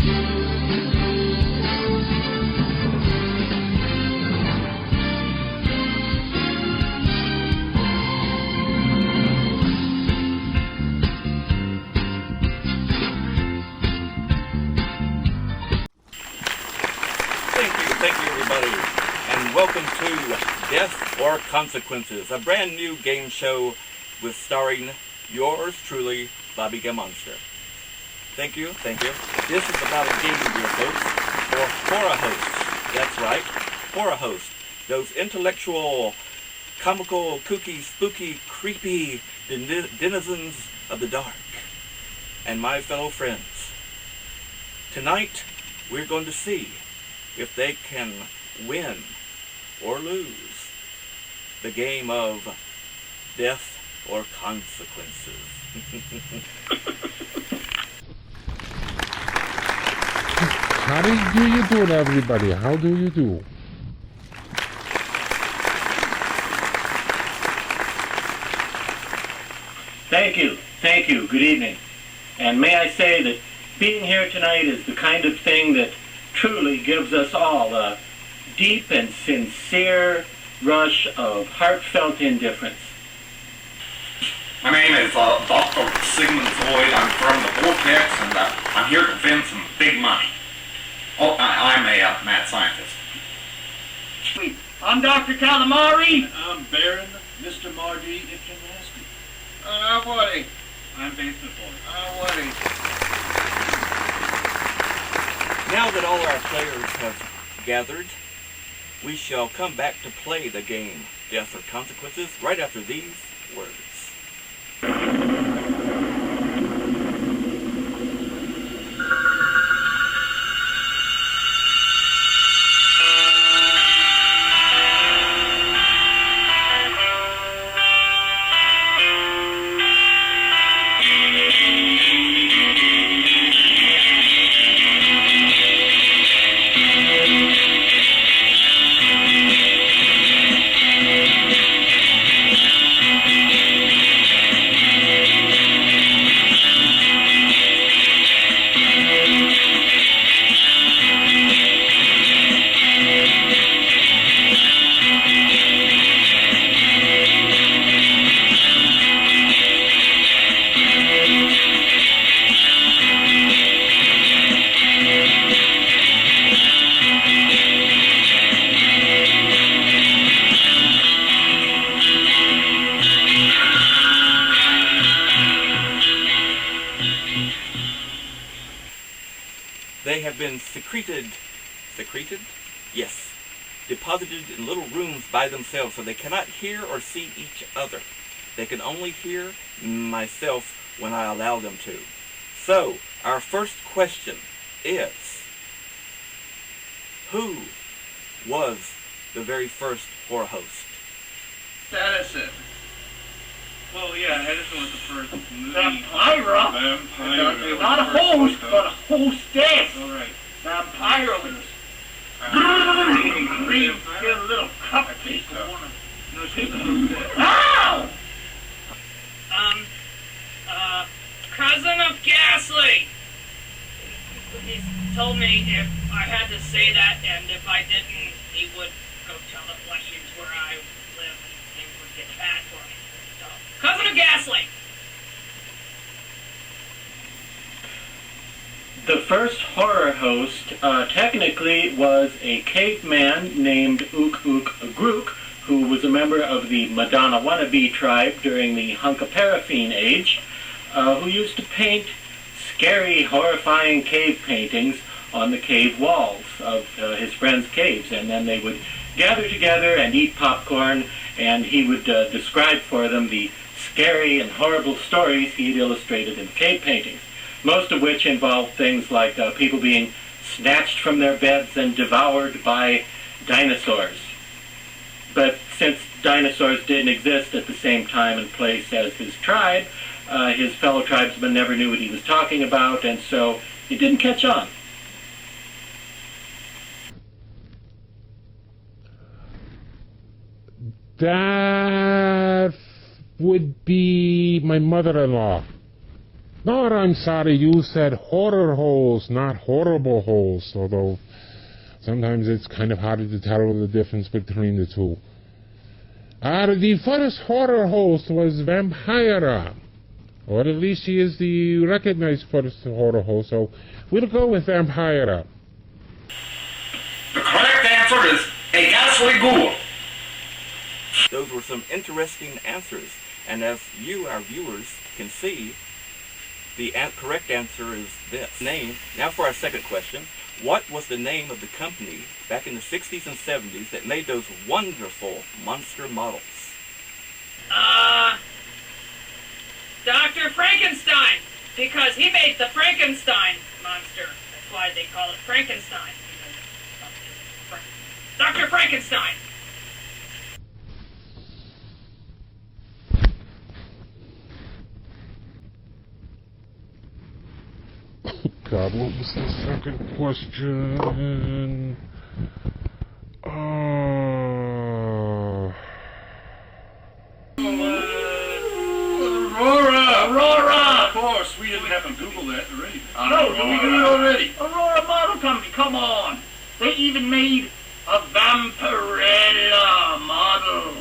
Thank you, everybody, and welcome to Death or Consequences, a brand new game show with starring yours truly, Bobby Gammonster. Thank you, thank you. This is about a game, dear folks, for Horror Hosts. That's right, Horror Hosts. Those intellectual, comical, kooky, spooky, creepy denizens of the dark. And my fellow friends. Tonight, we're going to see if they can win or lose the game of Death or Consequences. How do you do it, everybody? How do you do? Thank you, good evening. And may I say that being here tonight is the kind of thing that truly gives us all a deep and sincere rush of heartfelt indifference. My name is Dr. Sigmund Freud. I'm from the Vortex, and I'm here to win some big money. Oh, I'm a mad scientist. I'm Dr. Calamari. I'm Baron Mr. Mardi Iptonasty. I'm Woody. I'm Basement Boy. I'm Woody. Now that all our players have gathered, we shall come back to play the game Death or Consequences right after these words. They have been secreted? Yes. Deposited in little rooms by themselves so they cannot hear or see each other. They can only hear myself when I allow them to. So, our first question is, who was the very first horror host? Edison. Well, yeah, Edison was the first movie. Vampira. Vampire. Not a host, but a hostess. All right. Vampireless. Get a little cupcake. No, she's a hostess. Ow! Cousin of Ghastly! He told me if I had to say that, and if I didn't, he would go tell the Flushings where I live, and things would get bad for me. So, Cousin of Ghastly! The first horror host technically was a caveman named Ook Ook Grook, who was a member of the Madonna wannabe tribe during the Hunka-Paraffine age, who used to paint scary, horrifying cave paintings on the cave walls of his friends' caves. And then they would gather together and eat popcorn, and he would describe for them the scary and horrible stories he had illustrated in cave paintings, most of which involved things like people being snatched from their beds and devoured by dinosaurs. But since dinosaurs didn't exist at the same time and place as his tribe, his fellow tribesmen never knew what he was talking about, and so it didn't catch on. That would be my mother-in-law. No, I'm sorry, you said horror host, not horrible host, although sometimes it's kind of harder to tell the difference between the two. The first horror host was Vampira, or at least she is the recognized first horror host, so we'll go with Vampira. The correct answer is a ghastly ghoul. Those were some interesting answers, and as you, our viewers, can see, the correct answer is this. Name. Now for our second question. What was the name of the company back in the 60s and 70s that made those wonderful monster models? Dr. Frankenstein, because he made the Frankenstein monster. That's why they call it Frankenstein. Dr. Frankenstein! God, what was the second question? Aurora! Of course, we didn't have to Google that already. No, we do it already. Aurora Model Company, come on. They even made a Vampirella model.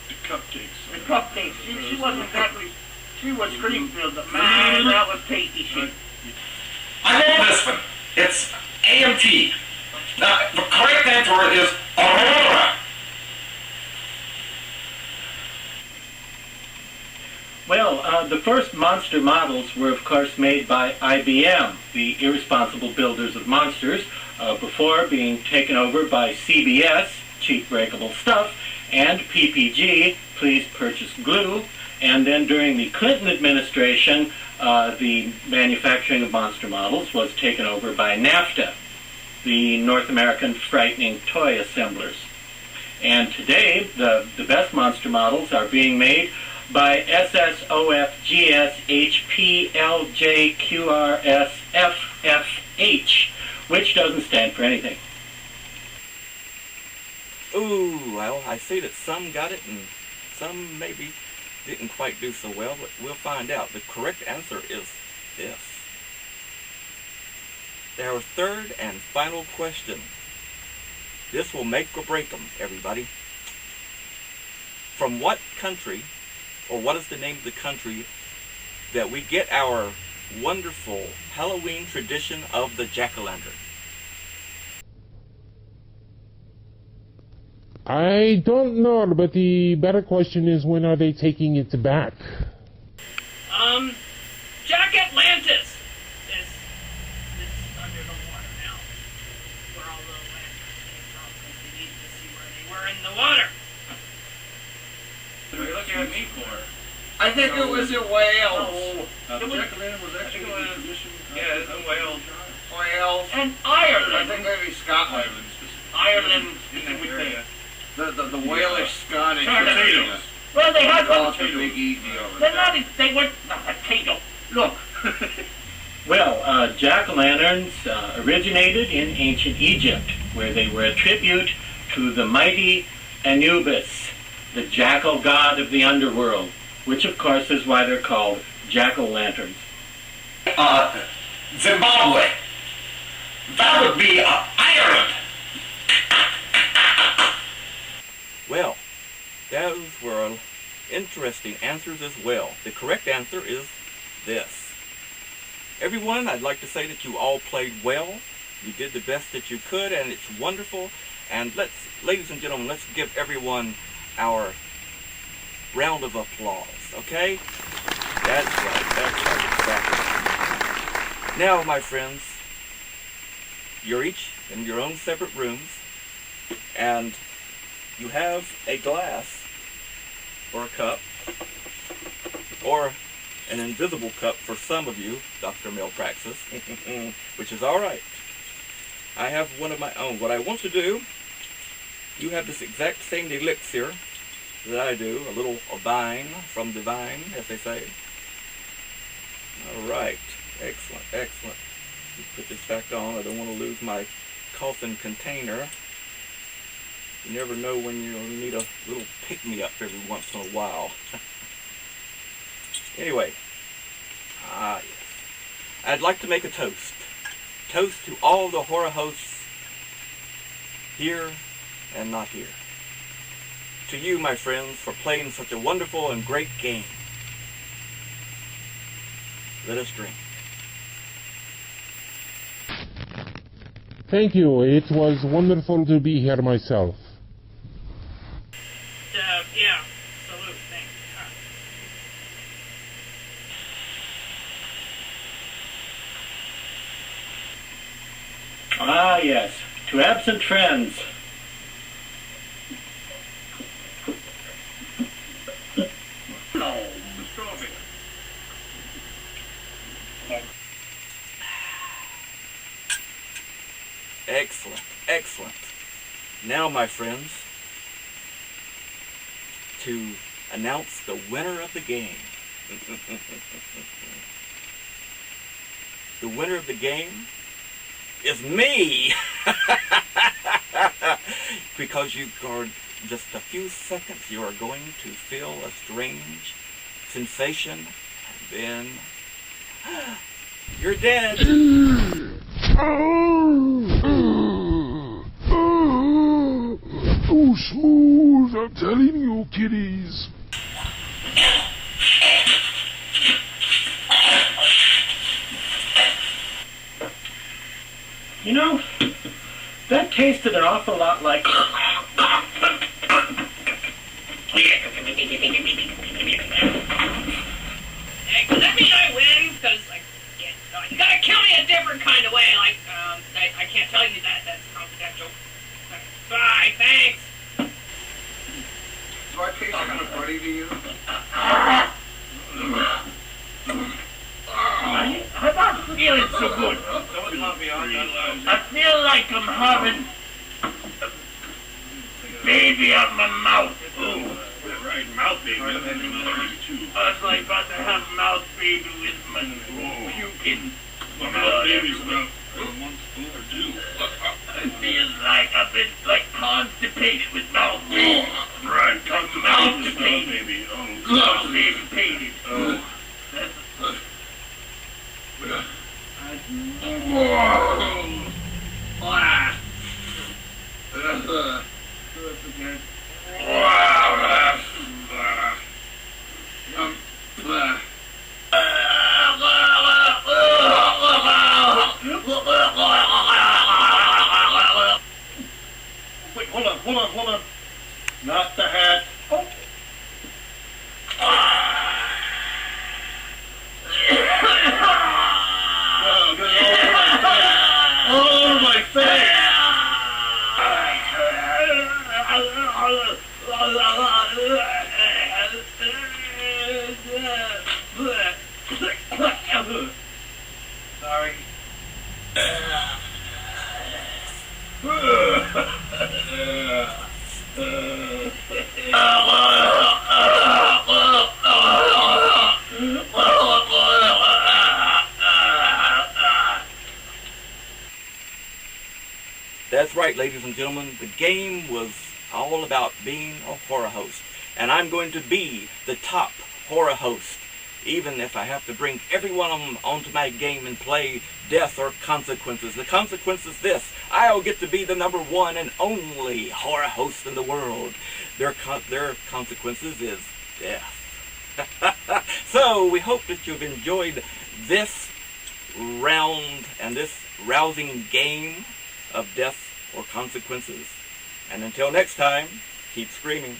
The cupcakes. The cupcakes. She wasn't exactly... She was cream-filled, but man, that was tasty shit. I know this one. It's AMT. Now, the correct answer is Aurora. Well, the first monster models were, of course, made by IBM, the irresponsible builders of monsters, before being taken over by CBS, cheap breakable stuff, and PPG, please purchase glue. And then during the Clinton administration, the manufacturing of monster models was taken over by NAFTA, the North American Frightening Toy Assemblers. And today, the best monster models are being made by SSOFGSHPLJQRSFFH, which doesn't stand for anything. Ooh, well, I see that some got it and some maybe didn't quite do so well, but we'll find out. The correct answer is this. Our third and final question. This will make or break them, everybody. From what country, or what is the name of the country that we get our wonderful Halloween tradition of the jack-o'-lantern? I don't know, but the better question is, when are they taking it back? Jack Atlantis is under the water now, where all the lanterns came from, because they needed to see where they were in the water. What are you looking at me for? I think it was in Wales. The jack-o'-lantern was actually a tradition. Yeah, it's in Wales. Wales. And Ireland. I think maybe Scotland. Ireland specifically. Ireland. In that area. The Walish Scottish. Potatoes. Well, they had Call the it the Big Easy over They're there. not. They weren't the potato. Look. Well, jack-o'-lanterns originated in ancient Egypt, where they were a tribute to the mighty Anubis, the jackal god of the underworld, which of course is why they're called jack-o'-lanterns. Zimbabwe. That would be Ireland. Well, those were interesting answers as well. The correct answer is this. Everyone, I'd like to say that you all played well. You did the best that you could, and it's wonderful. And ladies and gentlemen, let's give everyone our round of applause, okay? That's right, exactly. Now, my friends, you're each in your own separate rooms, and you have a glass, or a cup, or an invisible cup for some of you, Dr. Malpraxis, which is all right. I have one of my own. What I want to do, you have this exact same elixir that I do, a little vine from the vine, as they say. All right, excellent, excellent. Put this back on. I don't want to lose my coffin container. You never know when you'll need a little pick-me-up every once in a while. Anyway, Ah, yes. I'd like to make a toast. Toast to all the horror hosts here and not here. To you, my friends, for playing such a wonderful and great game. Let us drink. Thank you. It was wonderful to be here myself. Yeah. Salute. Thanks. Ah, yes. To absent friends. No, strawberry. Excellent, excellent. Now, my friends, to announce the winner of the game. The winner of the game is me! Because you guard just a few seconds, you are going to feel a strange sensation, and then you're dead! Oh, smooth, I'm telling you, kiddies. You know, that tasted an awful lot like... Hey, does that mean I win? Because, you gotta kill me a different kind of way. I can't tell you that. That's confidential. Bye, thanks. Do I taste kind of funny to you? I'm not feeling so good. Someone taught me on that. I feel like I'm having a baby out my mouth. Ooh. Right, mouth baby. I've had mouth baby too. I was like about to have mouth baby with my puking. My mouth baby's about a month overdue. I feel like I've been like constipated with mouth baby. Right, constipated baby. Constipated. Oh. Wait, hold on. Not the hat. Oh. All over my face. Sorry. That's right, ladies and gentlemen. The game was all about being a horror host. And I'm going to be the top horror host, even if I have to bring every one of them onto my game and play Death or Consequences. The consequence is this: I'll get to be the #1 and only horror host in the world. Their consequences is death. So we hope that you've enjoyed this round and this rousing game of Death or Consequences. And until next time, keep screaming.